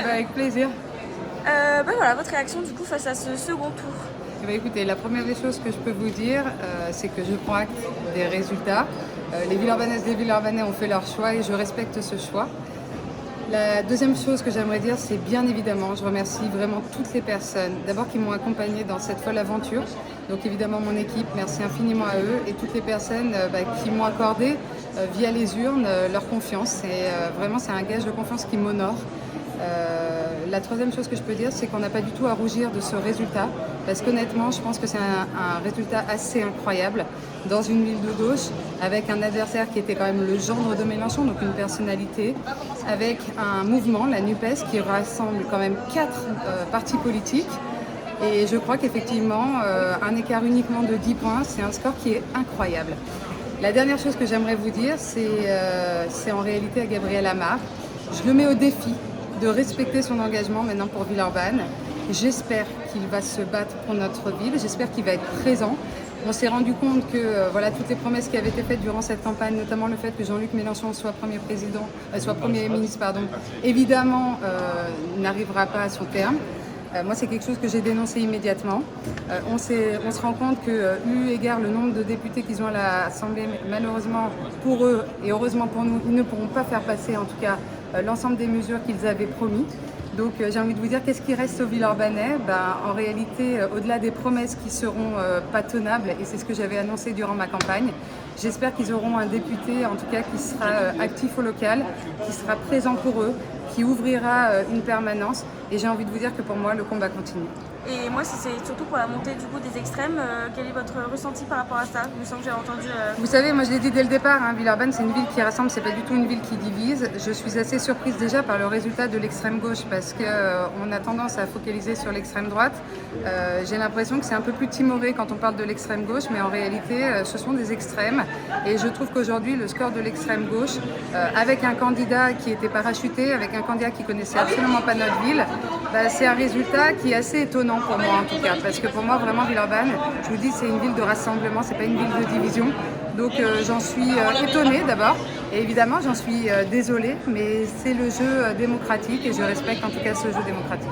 avec plaisir. Voilà, votre réaction du coup face à ce second tour? Écoutez, la première des choses que je peux vous dire, c'est que je prends acte des résultats. Les Villeurbanaises et les Villeurbanais ont fait leur choix et je respecte ce choix. La deuxième chose que j'aimerais dire, c'est bien évidemment, je remercie vraiment toutes les personnes, d'abord qui m'ont accompagnée dans cette folle aventure. Donc évidemment mon équipe, merci infiniment à eux et toutes les personnes qui m'ont accordé via les urnes leur confiance. Et vraiment c'est un gage de confiance qui m'honore. La troisième chose que je peux dire, c'est qu'on n'a pas du tout à rougir de ce résultat, parce qu'honnêtement, je pense que c'est un résultat assez incroyable dans une ville de gauche, avec un adversaire qui était quand même le gendre de Mélenchon, donc une personnalité, avec un mouvement, la NUPES, qui rassemble quand même 4 partis politiques. Et je crois qu'effectivement, un écart uniquement de 10 points, c'est un score qui est incroyable. La dernière chose que j'aimerais vous dire, c'est en réalité à Gabriel Amar. Je le mets au défi de respecter son engagement maintenant pour Villeurbanne. J'espère qu'il va se battre pour notre ville, j'espère qu'il va être présent. On s'est rendu compte que toutes les promesses qui avaient été faites durant cette campagne, notamment le fait que Jean-Luc Mélenchon soit Premier ministre, évidemment n'arrivera pas à son terme. Moi, c'est quelque chose que j'ai dénoncé immédiatement. On se rend compte que, eu égard le nombre de députés qu'ils ont à l'Assemblée, malheureusement pour eux et heureusement pour nous, ils ne pourront pas faire passer en tout cas l'ensemble des mesures qu'ils avaient promis. Donc j'ai envie de vous dire, qu'est-ce qui reste aux Villeurbanais? En réalité, au-delà des promesses qui seront pas tenables, et c'est ce que j'avais annoncé durant ma campagne, j'espère qu'ils auront un député en tout cas qui sera actif au local, qui sera présent pour eux, qui ouvrira une permanence. Et j'ai envie de vous dire que pour moi, le combat continue. Et moi, si c'est surtout pour la montée du coup des extrêmes, quel est votre ressenti par rapport à ça? Il me semble que j'ai entendu. Vous savez, moi je l'ai dit dès le départ, Villeurbanne c'est une ville qui rassemble, c'est pas du tout une ville qui divise. Je suis assez surprise déjà par le résultat de l'extrême gauche parce qu'on a tendance à focaliser sur l'extrême droite. J'ai l'impression que c'est un peu plus timoré quand on parle de l'extrême gauche, mais en réalité ce sont des extrêmes. Et je trouve qu'aujourd'hui le score de l'extrême gauche, avec un candidat qui était parachuté, avec un candidat qui connaissait absolument pas notre ville, c'est un résultat qui est assez étonnant pour moi en tout cas, parce que pour moi vraiment Villeurbanne, je vous dis, c'est une ville de rassemblement, c'est pas une ville de division. Donc j'en suis étonnée d'abord, et évidemment j'en suis désolée, mais c'est le jeu démocratique et je respecte en tout cas ce jeu démocratique.